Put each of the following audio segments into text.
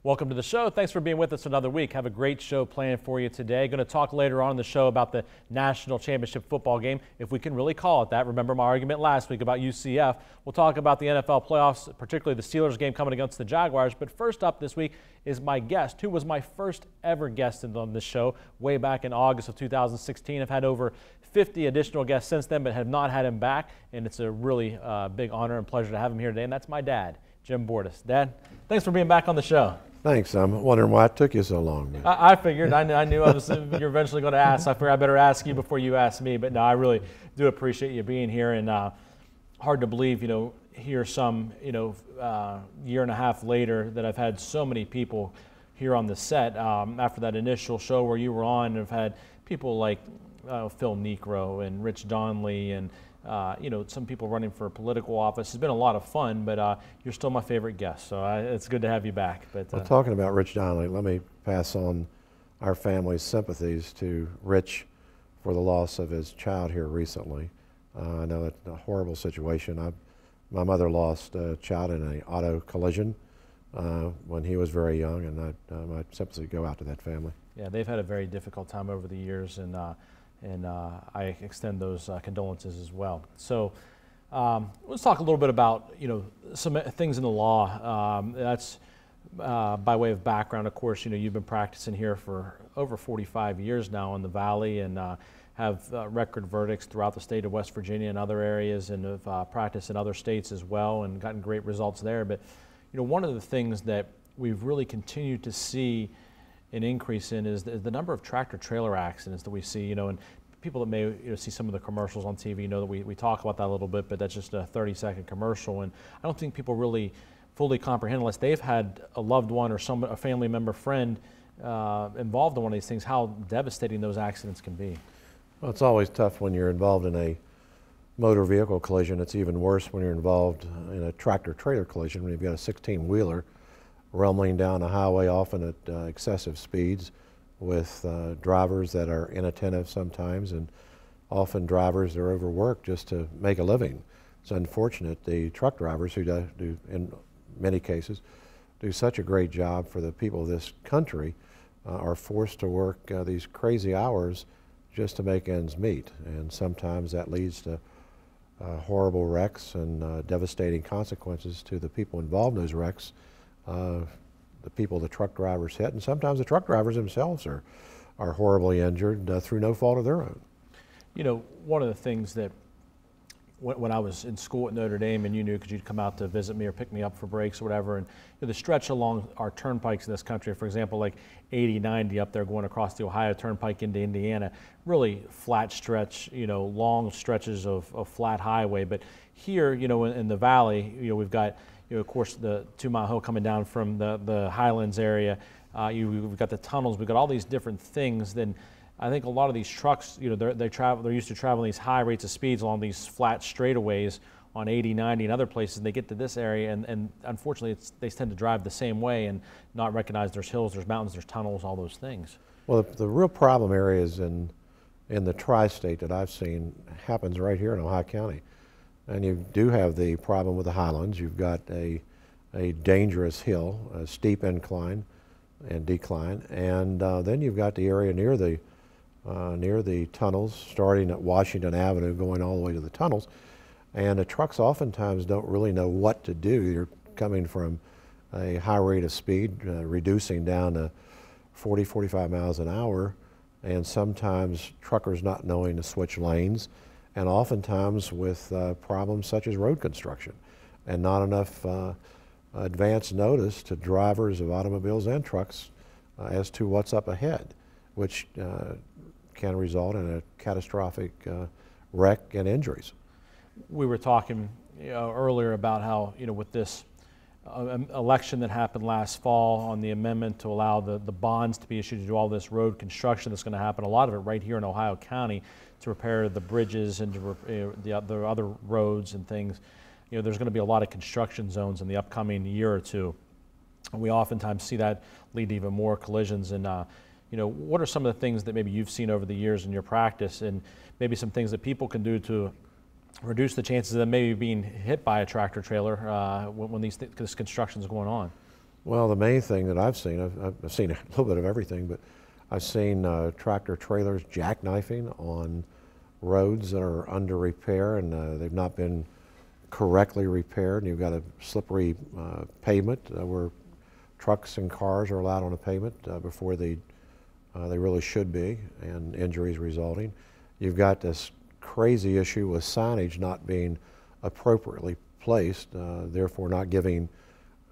Welcome to the show. Thanks for being with us another week. Have a great show planned for you today. Going to talk later on in the show about the national championship football game, if we can really call it that. Remember my argument last week about UCF. We'll talk about the NFL playoffs, particularly the Steelers game coming against the Jaguars. But first up this week is my guest, who was my first ever guest on this show way back in August of 2016. I've had over 50 additional guests since then, but have not had him back. And it's a really big honor and pleasure to have him here today. And that's my dad, Jim Bordas. Dad, thanks for being back on the show. Thanks. I'm wondering why it took you so long. I figured. I knew you're eventually going to ask. I figured I better ask you before you ask me. But no, I really do appreciate you being here. And hard to believe, here some, year and a half later that I've had so many people here on the set after that initial show where you were on. And I've had people like Phil Necro and Rich Donnelly and some people running for political office. It's been a lot of fun, but you're still my favorite guest, so it's good to have you back. But well, talking about Rich Donnelly, let me pass on our family's sympathies to Rich for the loss of his child here recently. I know it's a horrible situation. My mother lost a child in an auto collision when he was very young, and my sympathies go out to that family. Yeah, they've had a very difficult time over the years, and I extend those condolences as well. So let's talk a little bit about some things in the law. That's by way of background. Of course, you've been practicing here for over 45 years now in the Valley, and have record verdicts throughout the state of West Virginia and other areas, and have practiced in other states as well, and gotten great results there. But one of the things that we've really continued to see an increase in is the number of tractor-trailer accidents that we see, and people that may see some of the commercials on TV know that we talk about that a little bit, but that's just a 30-second commercial, and I don't think people really fully comprehend, unless they've had a loved one or a family member, friend involved in one of these things, how devastating those accidents can be. Well, it's always tough when you're involved in a motor vehicle collision. It's even worse when you're involved in a tractor-trailer collision, when you've got a 16-wheeler rumbling down a highway, often at excessive speeds, with drivers that are inattentive sometimes, and often drivers that are overworked just to make a living. It's unfortunate. The truck drivers, who do, in many cases, do such a great job for the people of this country, are forced to work these crazy hours just to make ends meet. And sometimes that leads to horrible wrecks and devastating consequences to the people involved in those wrecks. The people the truck drivers hit, and sometimes the truck drivers themselves are horribly injured through no fault of their own. One of the things that when I was in school at Notre Dame, and you knew because you'd come out to visit me or pick me up for breaks or whatever, and the stretch along our turnpikes in this country, for example, like 80, 90 up there going across the Ohio Turnpike into Indiana, really flat stretch, long stretches of flat highway. But here, in the Valley, we've got of course, the 2 Mile Hill coming down from the Highlands area. We've got the tunnels. We've got all these different things. Then I think a lot of these trucks, they're used to traveling these high rates of speeds along these flat straightaways on 80, 90, and other places. They get to this area, and unfortunately, they tend to drive the same way and not recognize there's hills, there's mountains, there's tunnels, all those things. Well, the real problem areas in the tri-state that I've seen happens right here in Ohio County. And you do have the problem with the Highlands. You've got a dangerous hill, a steep incline and decline, and then you've got the area near the tunnels, starting at Washington Avenue, going all the way to the tunnels. And the trucks oftentimes don't really know what to do. You're coming from a high rate of speed, reducing down to 40, 45 miles an hour, and sometimes truckers not knowing to switch lanes, and oftentimes with problems such as road construction and not enough advance notice to drivers of automobiles and trucks as to what's up ahead, which can result in a catastrophic wreck and injuries. We were talking earlier about how, with this election that happened last fall on the amendment to allow the bonds to be issued to do all this road construction that's going to happen, a lot of it right here in Ohio County, to repair the bridges and to the other roads and things. There's going to be a lot of construction zones in the upcoming year or two. And we oftentimes see that lead to even more collisions. And what are some of the things that maybe you've seen over the years in your practice, and maybe some things that people can do to reduce the chances of them maybe being hit by a tractor trailer when this construction is going on? Well, the main thing that I've seen, I've seen a little bit of everything, but I've seen tractor trailers jackknifing on roads that are under repair and they've not been correctly repaired. And you've got a slippery pavement where trucks and cars are allowed on a pavement before they really should be, and injuries resulting. You've got this crazy issue with signage not being appropriately placed, therefore not giving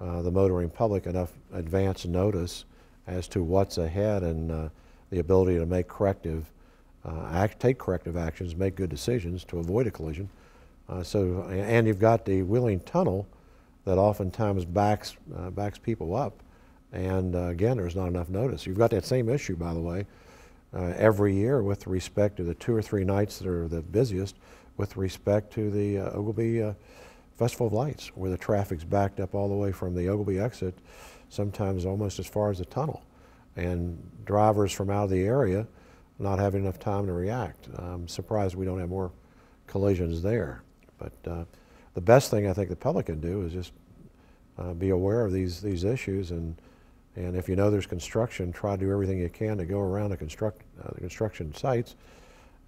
the motoring public enough advance notice as to what's ahead and the ability to make take corrective actions, make good decisions to avoid a collision. And you've got the Wheeling Tunnel that oftentimes backs people up, and again, there's not enough notice. You've got that same issue, by the way, every year with respect to the 2 or 3 nights that are the busiest with respect to the Ogilvie Festival of Lights, where the traffic's backed up all the way from the Ogilvie exit, sometimes almost as far as the tunnel, and drivers from out of the area not having enough time to react. I'm surprised we don't have more collisions there. But the best thing I think the public can do is just be aware of these issues, and if you know there's construction, try to do everything you can to go around the construction sites.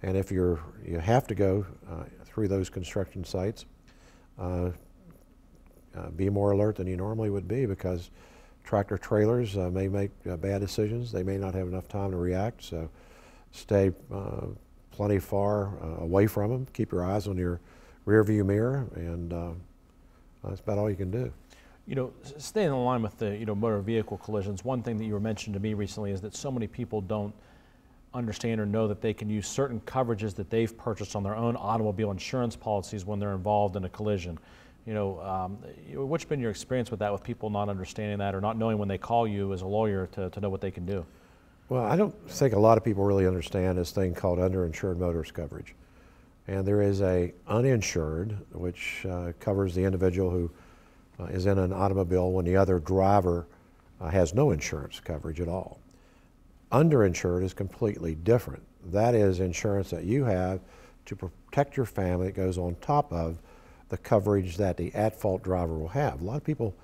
And if you have to go through those construction sites, be more alert than you normally would be, because tractor trailers may make bad decisions. They may not have enough time to react, so stay plenty far away from them. Keep your eyes on your rear view mirror, and that's about all you can do. You know, staying in line with the motor vehicle collisions, one thing that you were mentioning to me recently is that so many people don't understand or know that they can use certain coverages that they've purchased on their own automobile insurance policies when they're involved in a collision. What's been your experience with that, with people not understanding that or not knowing when they call you as a lawyer to know what they can do? Well, I don't think a lot of people really understand this thing called underinsured motorist coverage. And there is a uninsured, which covers the individual who is in an automobile when the other driver has no insurance coverage at all. Underinsured is completely different. That is insurance that you have to protect your family. It goes on top of the coverage that the at-fault driver will have. A lot of people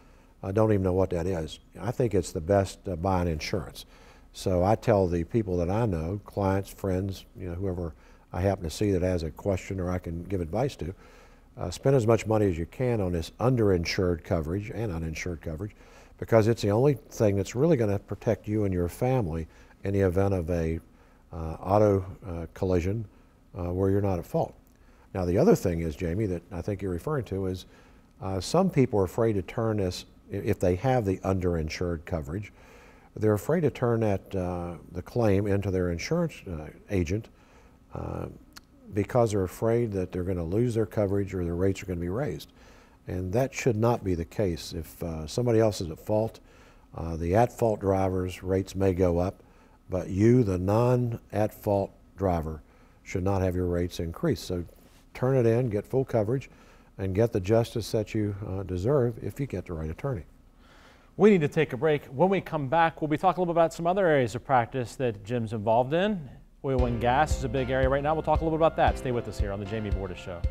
don't even know what that is. I think it's the best buying insurance. So I tell the people that I know, clients, friends, whoever I happen to see that has a question or I can give advice to, spend as much money as you can on this underinsured coverage and uninsured coverage, because it's the only thing that's really going to protect you and your family in the event of a auto collision where you're not at fault. Now the other thing is, Jamie, that I think you're referring to is some people are afraid to turn this, if they have the underinsured coverage, they're afraid to turn that the claim into their insurance agent because they're afraid that they're going to lose their coverage or their rates are going to be raised. And that should not be the case. If somebody else is at fault, the at-fault driver's rates may go up, but you, the non-at-fault driver, should not have your rates increased. So turn it in, get full coverage, and get the justice that you deserve if you get the right attorney. We need to take a break. When we come back, we'll be talking a little bit about some other areas of practice that Jim's involved in. Oil and gas is a big area right now. We'll talk a little bit about that. Stay with us here on the Jamie Bordas Show.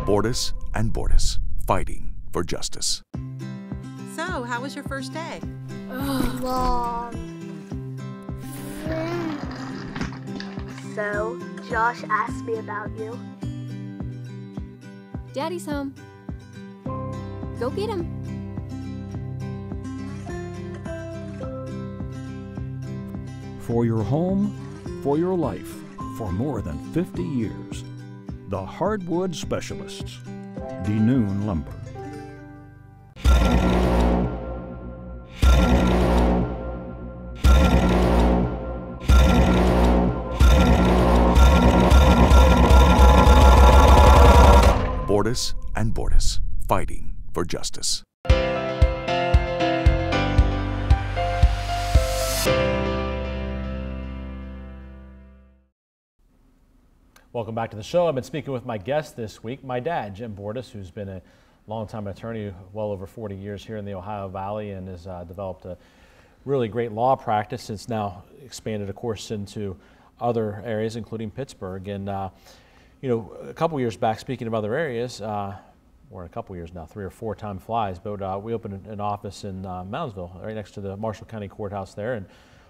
Bordas and Bordas, fighting for justice. So, how was your first day? Long. So, Josh asked me about you. Daddy's home. Go get him. For your home, for your life, for more than 50 years. The Hardwood Specialists, DeNoon Lumber. Bordas and Bordas, fighting for justice. Welcome back to the show. I've been speaking with my guest this week, my dad, Jim Bordas, who's been a longtime attorney, well over 40 years here in the Ohio Valley, and has developed a really great law practice. It's now expanded, of course, into other areas, including Pittsburgh. And you know, a couple years back, speaking of other areas, or a couple years now, 3 or 4 time flies, but we opened an office in Moundsville, right next to the Marshall County Courthouse there. And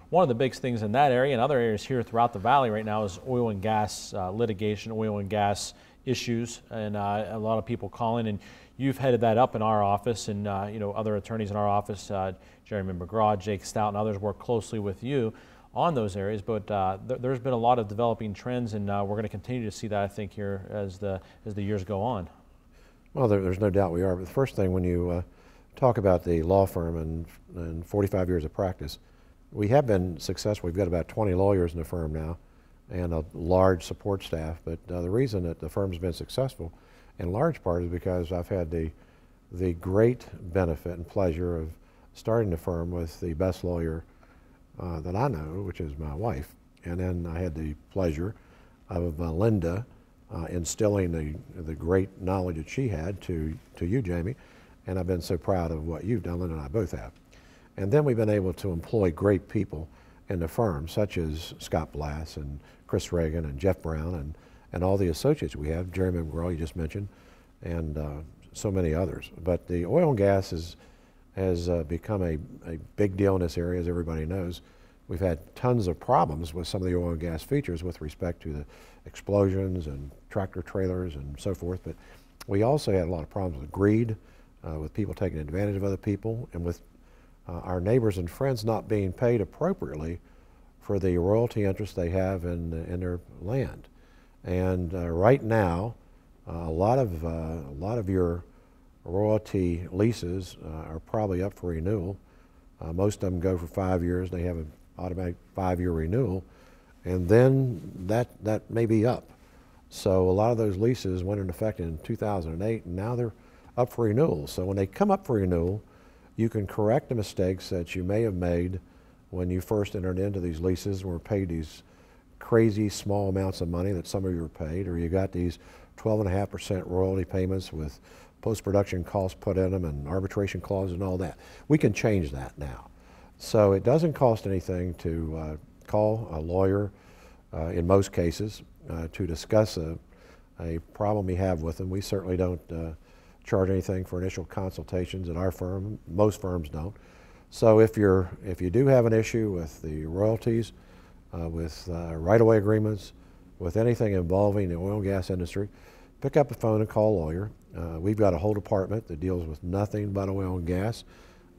one of the big things in that area and other areas here throughout the valley right now is oil and gas litigation, oil and gas issues, and a lot of people calling. And you've headed that up in our office, and you know, other attorneys in our office, Jeremy McGraw, Jake Stout, and others work closely with you on those areas. But there's been a lot of developing trends, and we're going to continue to see that, I think, here as the years go on. Well, there's no doubt we are. But the first thing, when you talk about the law firm and 45 years of practice, we have been successful. We've got about 20 lawyers in the firm now and a large support staff. But the reason that the firm's been successful in large part is because I've had the great benefit and pleasure of starting the firm with the best lawyer that I know, which is my wife. And then I had the pleasure of Linda instilling the great knowledge that she had to you, Jamie. And I've been so proud of what you've done, Linda and I both have. And then we've been able to employ great people in the firm, such as Scott Blass and Chris Reagan and Jeff Brown and all the associates we have, Jeremy McGraw you just mentioned, and so many others. But the oil and gas has become a big deal in this area, as everybody knows. We've had tons of problems with some of the oil and gas features with respect to the explosions and tractor trailers and so forth, but we also had a lot of problems with greed, with people taking advantage of other people, and with our neighbors and friends not being paid appropriately for the royalty interest they have in their land. And right now, a lot of your royalty leases are probably up for renewal. Most of them go for 5 years. They have an automatic 5-year renewal, and then that may be up. So a lot of those leases went into effect in 2008, and now they're up for renewal. So when they come up for renewal, you can correct the mistakes that you may have made when you first entered into these leases and were paid these crazy small amounts of money that some of you were paid, or you got these 12.5% royalty payments with post-production costs put in them and arbitration clauses and all that. We can change that now. So it doesn't cost anything to call a lawyer in most cases to discuss a problem you have with them. We certainly don't charge anything for initial consultations at our firm. Most firms don't. So if you do have an issue with the royalties, with right-of-way agreements, with anything involving the oil and gas industry, pick up the phone and call a lawyer. We've got a whole department that deals with nothing but oil and gas.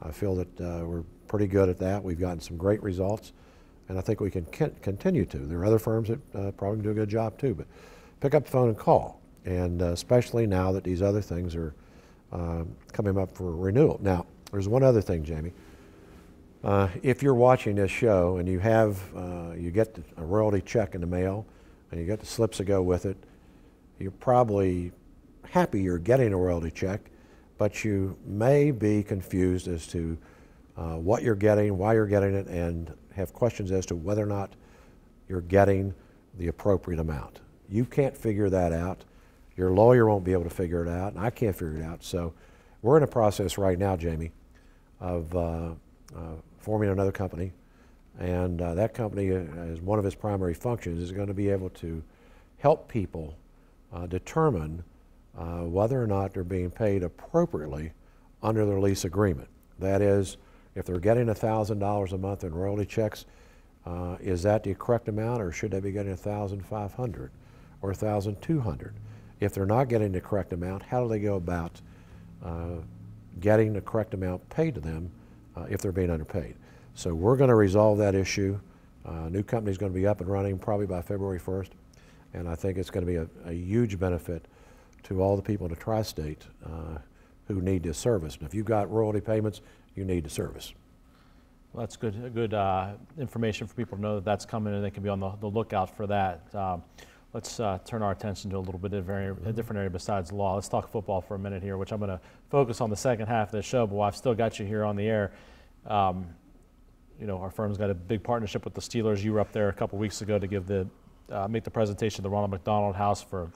I feel that we're pretty good at that. We've gotten some great results, and I think we can continue to. There are other firms that probably do a good job too, but pick up the phone and call. And especially now that these other things are coming up for renewal. Now, there's one other thing, Jamie. If you're watching this show and you get a royalty check in the mail and you get the slips that go with it, you're probably happy you're getting a royalty check, but you may be confused as to what you're getting, why you're getting it, and have questions as to whether or not you're getting the appropriate amount. You can't figure that out. Your lawyer won't be able to figure it out, and I can't figure it out. So we're in a process right now, Jamie, of forming another company, and that company, as one of its primary functions, is going to be able to help people determine whether or not they're being paid appropriately under their lease agreement. That is, if they're getting $1,000 a month in royalty checks, is that the correct amount, or should they be getting $1,500 or $1,200? If they're not getting the correct amount, how do they go about getting the correct amount paid to them if they're being underpaid? So we're going to resolve that issue. New company's going to be up and running probably by February 1st, and I think it's going to be a huge benefit to all the people in the tri-state who need this service. And if you've got royalty payments, you need the service. Well, that's good information for people to know that that's coming, and they can be on the lookout for that. Let's turn our attention to a little bit of a different area besides law. Let's talk football for a minute here, which I'm going to focus on the second half of the show, but while I've still got you here on the air, you know, our firm's got a big partnership with the Steelers. You were up there a couple weeks ago to give make the presentation to the Ronald McDonald House for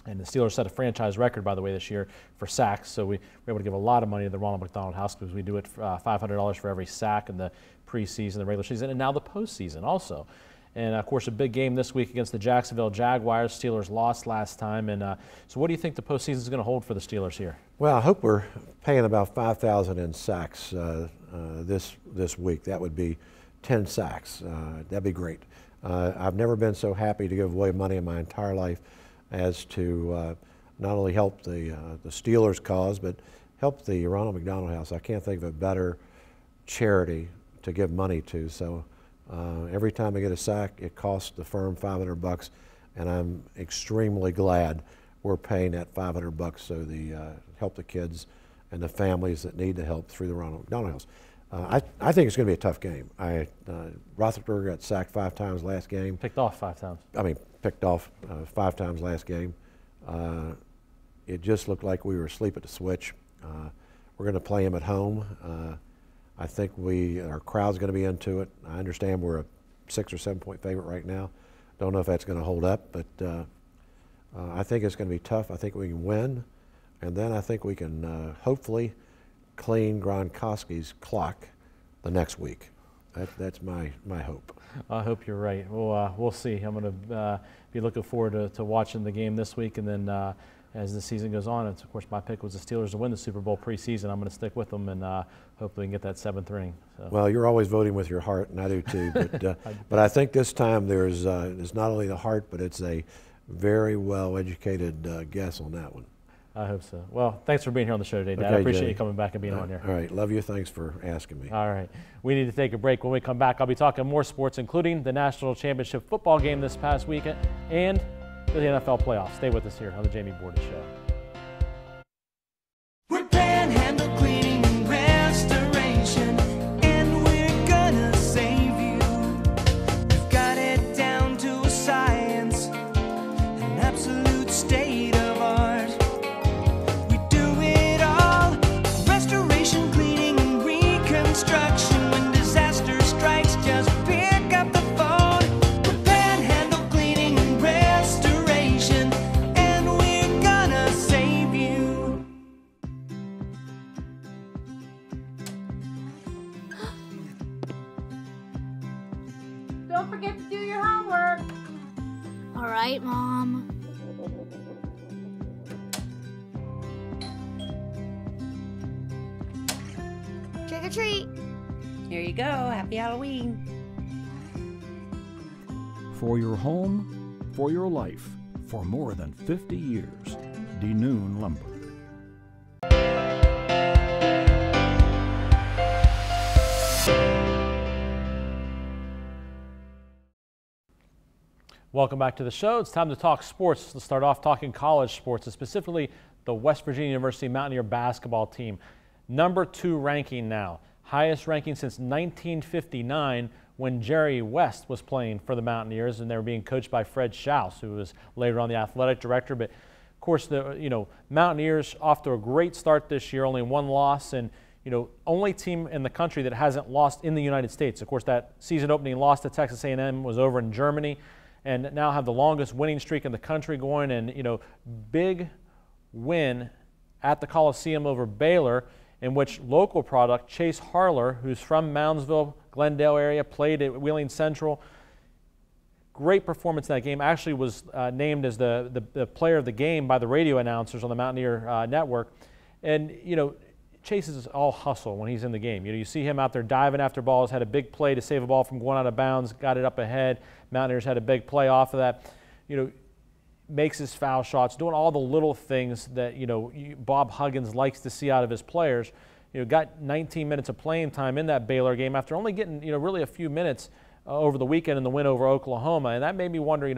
And the Steelers set a franchise record, by the way, this year for sacks. So we were able to give a lot of money to the Ronald McDonald House because we do it for $500 for every sack in the preseason, the regular season, and now the postseason also. And, of course, a big game this week against the Jacksonville Jaguars. Steelers lost last time. And so what do you think the postseason is going to hold for the Steelers here? Well, I hope we're paying about $5,000 in sacks this week. That would be 10 sacks. That'd be great. I've never been so happy to give away money in my entire life as to not only help the Steelers cause, but help the Ronald McDonald House. I can't think of a better charity to give money to. So every time I get a sack, it costs the firm $500, and I'm extremely glad we're paying that $500 so help the kids and the families that need the help through the Ronald McDonald House. I think it's going to be a tough game. Roethlisberger got sacked 5 times last game. Picked off 5 times. Picked off 5 times last game. It just looked like we were asleep at the switch. We're going to play him at home. I think our crowd's going to be into it. I understand we're a 6 or 7 point favorite right now. Don't know if that's going to hold up, but I think it's going to be tough. I think we can win, and then I think we can hopefully clean Gronkowski's clock the next week. That's my hope. I hope you're right. We'll see. I'm going to be looking forward to watching the game this week, and then as the season goes on, of course, my pick was the Steelers to win the Super Bowl preseason. I'm going to stick with them, and hopefully we can get that 7th ring. So. Well, you're always voting with your heart, and I do too. But I think this time there's not only the heart, but it's a very well-educated guess on that one. I hope so. Well, thanks for being here on the show today, Dad. Okay, I appreciate Jay. you coming back and being on here. All right. Love you. Thanks for asking me. All right. We need to take a break. When we come back, I'll be talking more sports, including the National Championship football game this past weekend and the NFL playoffs. Stay with us here on the Jamie Bordas Show. We're Panhandle Cleaning and Restoration, and we're gonna save you. We've got it down to a science, an absolute state of art. We do it all, restoration, cleaning, and reconstruction. When disaster strikes, just pick up the phone. We're Panhandle Cleaning and Restoration, and we're gonna save you. Don't forget to do your homework. All right, Mom. Trick or treat. Here you go. Happy Halloween. For your home, for your life, for more than 50 years. DeNoon Lumber. Welcome back to the show. It's time to talk sports. Let's start off talking college sports, and specifically the West Virginia University Mountaineer basketball team. Number 2 ranking now. Highest ranking since 1959 when Jerry West was playing for the Mountaineers, and they were being coached by Fred Schaus, who was later on the athletic director. But of course, the Mountaineers off to a great start this year, only 1 loss, and only team in the country that hasn't lost in the United States. Of course, that season opening loss to Texas A&M was over in Germany, and now have the longest winning streak in the country going, and big win at the Coliseum over Baylor, in which local product Chase Harler, who's from Moundsville, Glendale area, played at Wheeling Central. Great performance in that game. Actually was named as the player of the game by the radio announcers on the Mountaineer Network. And Chase is all hustle when he's in the game. You see him out there diving after balls, had a big play to save a ball from going out of bounds, got it up ahead. Mountaineers had a big play off of that. Makes his foul shots, doing all the little things that Bob Huggins likes to see out of his players. Got 19 minutes of playing time in that Baylor game after only getting really a few minutes over the weekend in the win over Oklahoma, and that made me wonder,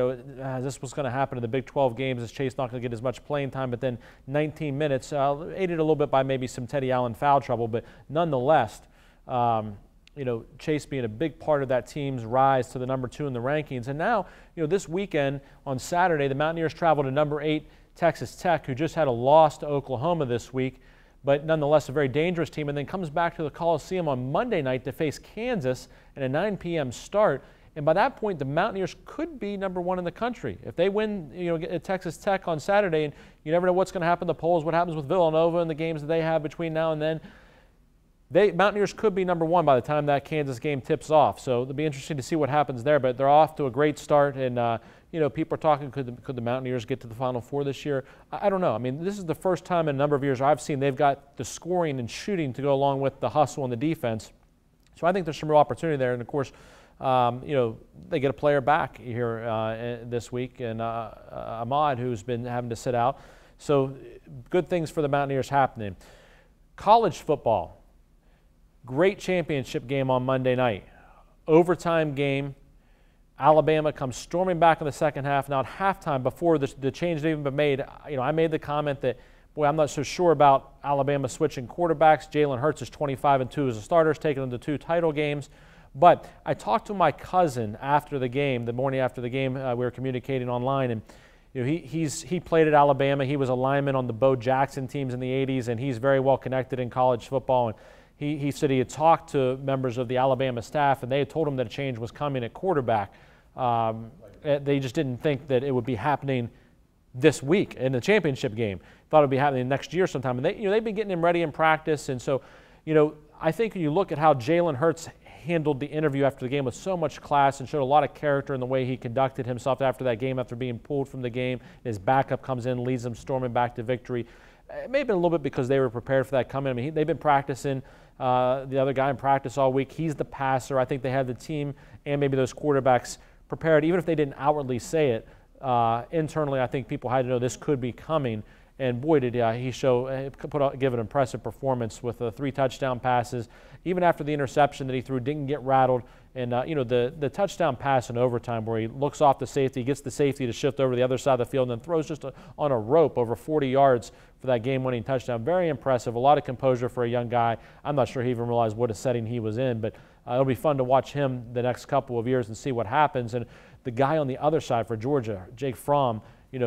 this was going to happen in the Big 12 games. Is Chase not going to get as much playing time? But then 19 minutes, aided a little bit by maybe some Teddy Allen foul trouble, but nonetheless, Chase being a big part of that team's rise to the number 2 in the rankings. And now, this weekend on Saturday, the Mountaineers travel to number 8 Texas Tech, who just had a loss to Oklahoma this week, but nonetheless a very dangerous team, and then comes back to the Coliseum on Monday night to face Kansas in a 9 p.m. start And by that point, the Mountaineers could be #1 in the country. If they win, at Texas Tech on Saturday, and you never know what's going to happen in the polls, what happens with Villanova and the games that they have between now and then, Mountaineers could be #1 by the time that Kansas game tips off. So it'll be interesting to see what happens there. But they're off to a great start, and people are talking, could the Mountaineers get to the Final Four this year? I don't know. I mean, this is the first time in a number of years I've seen they've got the scoring and shooting to go along with the hustle and the defense. So I think there's some real opportunity there. And of course, they get a player back here this week, and Ahmad, who's been having to sit out. So good things for the Mountaineers happening. College football. Great championship game on Monday night. Overtime game. Alabama comes storming back in the second half. Now at halftime, before the change had even been made, I made the comment that, boy, I'm not so sure about Alabama switching quarterbacks. Jalen Hurts is 25-2 as a starter, taking them to 2 title games. But I talked to my cousin after the game, the morning after the game. We were communicating online, and he played at Alabama. He was a lineman on the Bo Jackson teams in the 80s, and he's very well connected in college football. And he said he had talked to members of the Alabama staff, and they had told him that a change was coming at quarterback. They just didn't think that it would be happening this week in the championship game. Thought it would be happening next year sometime. And they've been getting him ready in practice. And so, I think when you look at how Jalen Hurts handled the interview after the game with so much class and showed a lot of character in the way he conducted himself after that game, after being pulled from the game, his backup comes in, leads them storming back to victory. It may have been a little bit because they were prepared for that coming. I mean, they've been practicing. The other guy in practice all week. He's the passer. I think they had the team and maybe those quarterbacks prepared, even if they didn't outwardly say it. Internally, I think people had to know this could be coming. And boy, did he give an impressive performance with 3 touchdown passes. Even after the interception that he threw, didn't get rattled. And the touchdown pass in overtime where he looks off the safety, gets the safety to shift over to the other side of the field, and then throws just on a rope over 40 yards for that game-winning touchdown. Very impressive. A lot of composure for a young guy. I'm not sure he even realized what a setting he was in, but it'll be fun to watch him the next couple of years and see what happens. And the guy on the other side for Georgia, Jake Fromm,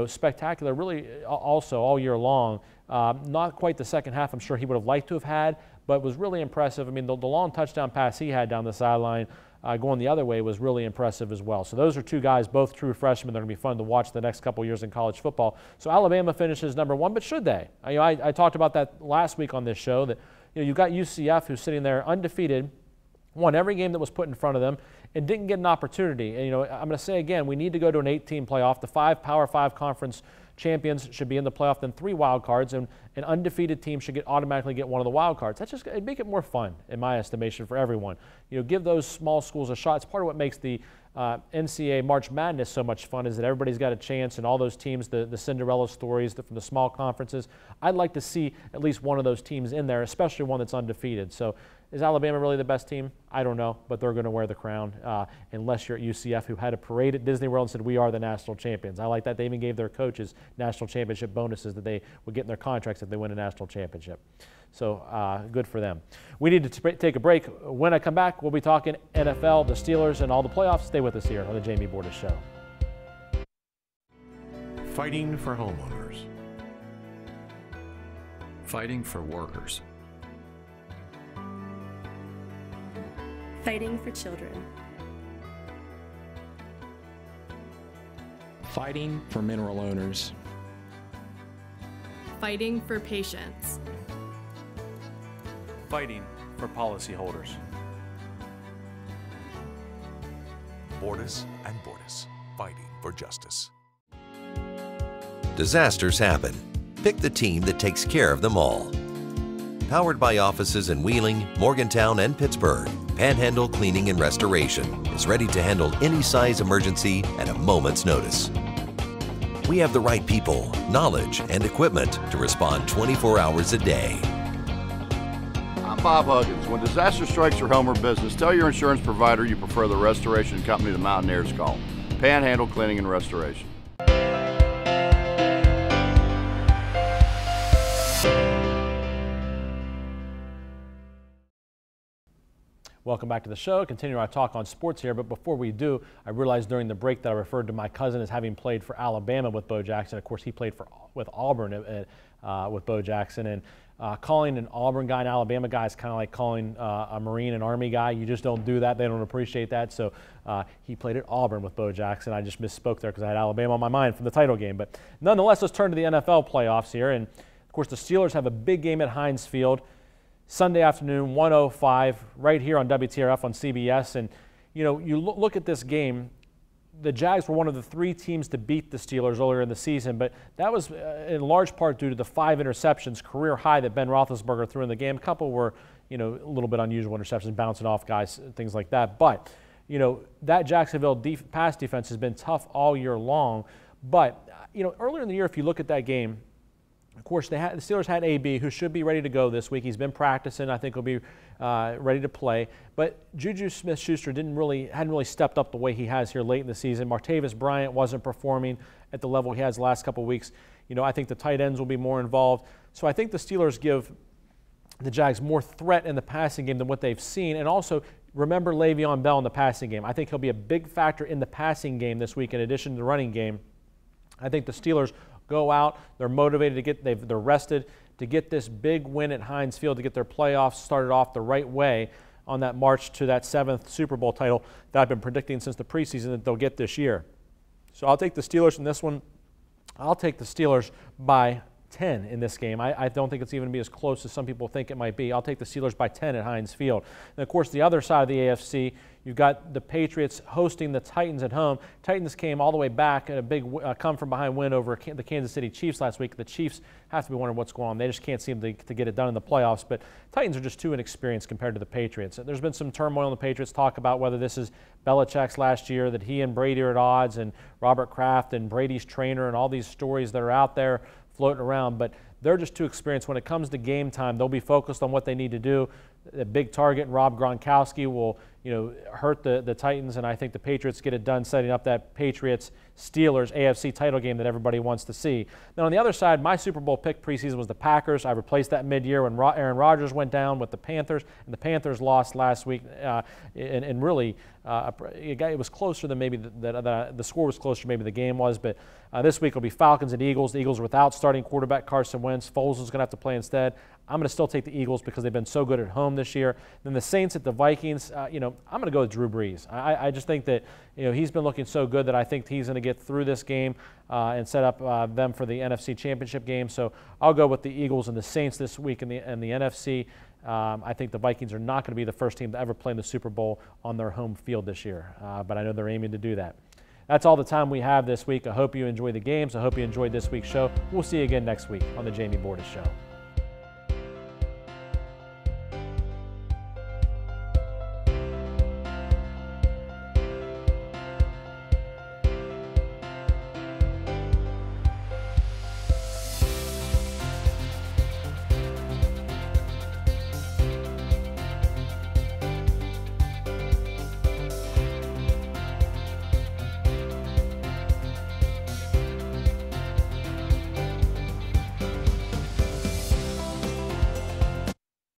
spectacular really also all year long. Not quite the second half I'm sure he would have liked to have had, but was really impressive. I mean, the long touchdown pass he had down the sideline going the other way was really impressive as well. So those are 2 guys, both true freshmen. They're going to be fun to watch the next couple years in college football. So Alabama finishes #1, but should they? I talked about that last week on this show that you've got UCF who's sitting there undefeated, won every game that was put in front of them, and didn't get an opportunity. And I'm going to say again, we need to go to an 8-team playoff. The 5 Power 5 conference champions should be in the playoff, then 3 wild cards, and an undefeated team should automatically get one of the wild cards. It'd make it more fun, in my estimation, for everyone. Give those small schools a shot. It's part of what makes the NCAA March Madness so much fun, is that everybody's got a chance, and all those teams, the Cinderella stories from the small conferences. I'd like to see at least one of those teams in there, especially one that's undefeated. So is Alabama really the best team? I don't know, but they're going to wear the crown unless you're at UCF, who had a parade at Disney World and said, we are the national champions. I like that. They even gave their coaches national championship bonuses that they would get in their contracts if they win a national championship. So good for them. We need to take a break. When I come back, we'll be talking NFL, the Steelers, and all the playoffs. Stay with us here on the Jamie Bordas Show. Fighting for homeowners. Fighting for workers. Fighting for children. Fighting for mineral owners. Fighting for patients. Fighting for policyholders. Bordas and Bordas, fighting for justice. Disasters happen. Pick the team that takes care of them all. Powered by offices in Wheeling, Morgantown, and Pittsburgh, Panhandle Cleaning and Restoration is ready to handle any size emergency at a moment's notice. We have the right people, knowledge, and equipment to respond 24 hours a day. I'm Bob Huggins. When disaster strikes your home or business, tell your insurance provider you prefer the restoration company the Mountaineers call, Panhandle Cleaning and Restoration. Welcome back to the show. Continue our talk on sports here, but before we do, I realized during the break that I referred to my cousin as having played for Alabama with Bo Jackson. Of course, he played with Auburn with Bo Jackson, and calling an Auburn guy an Alabama guy is kind of like calling a Marine an Army guy. You just don't do that. They don't appreciate that. So he played at Auburn with Bo Jackson. I just misspoke there because I had Alabama on my mind from the title game. But nonetheless, let's turn to the NFL playoffs here. And of course, the Steelers have a big game at Heinz Field Sunday afternoon, 1:05, right here on WTRF on CBS. And you know, you look at this game. The Jags were one of the 3 teams to beat the Steelers earlier in the season, but that was in large part due to the 5 interceptions, career high, that Ben Roethlisberger threw in the game. A couple were, you know, a little bit unusual interceptions, bouncing off guys, things like that. But, you know, that Jacksonville pass defense has been tough all year long. But, you know, earlier in the year, if you look at that game, of course, the Steelers had AB, who should be ready to go this week. He's been practicing. I think he'll be ready to play. But Juju Smith-Schuster hadn't really stepped up the way he has here late in the season. Martavis Bryant wasn't performing at the level he has the last couple of weeks. You know, I think the tight ends will be more involved. So I think the Steelers give the Jags more threat in the passing game than what they've seen. And also, remember Le'Veon Bell in the passing game. I think he'll be a big factor in the passing game this week in addition to the running game. I think the Steelers go out, they're motivated to they're rested to get this big win at Heinz Field, to get their playoffs started off the right way on that march to that 7th Super Bowl title that I've been predicting since the preseason that they'll get this year. So I'll take the Steelers in this one. I'll take the Steelers by 10 in this game. I don't think it's even going to be as close as some people think it might be. I'll take the Steelers by 10 at Heinz Field. And of course, the other side of the AFC, you've got the Patriots hosting the Titans at home. Titans came all the way back in a big come-from-behind win over the Kansas City Chiefs last week. The Chiefs have to be wondering what's going on. They just can't seem to get it done in the playoffs. But Titans are just too inexperienced compared to the Patriots. There's been some turmoil in the Patriots. Talk about whether this is Belichick's last year, that he and Brady are at odds, and Robert Kraft and Brady's trainer, and all these stories that are out there floating around. But they're just too experienced. When it comes to game time, they'll be focused on what they need to do. A big target, Rob Gronkowski, will hurt the Titans, and I think the Patriots get it done, setting up that Patriots-Steelers AFC title game that everybody wants to see. Now, on the other side, my Super Bowl pick preseason was the Packers. I replaced that mid-year when Aaron Rodgers went down with the Panthers, and the Panthers lost last week. And really, it was closer than maybe the score was closer maybe the game was. But this week will be Falcons and Eagles. The Eagles without starting quarterback Carson Wentz. Foles is going to have to play instead. I'm going to still take the Eagles because they've been so good at home this year. Then the Saints at the Vikings. I'm going to go with Drew Brees. I just think that he's been looking so good that I think he's going to get through this game and set up them for the NFC Championship game. So I'll go with the Eagles and the Saints this week in the NFC. I think the Vikings are not going to be the first team to ever play in the Super Bowl on their home field this year, but I know they're aiming to do that. That's all the time we have this week. I hope you enjoy the games. I hope you enjoyed this week's show. We'll see you again next week on the Jamie Bordas Show.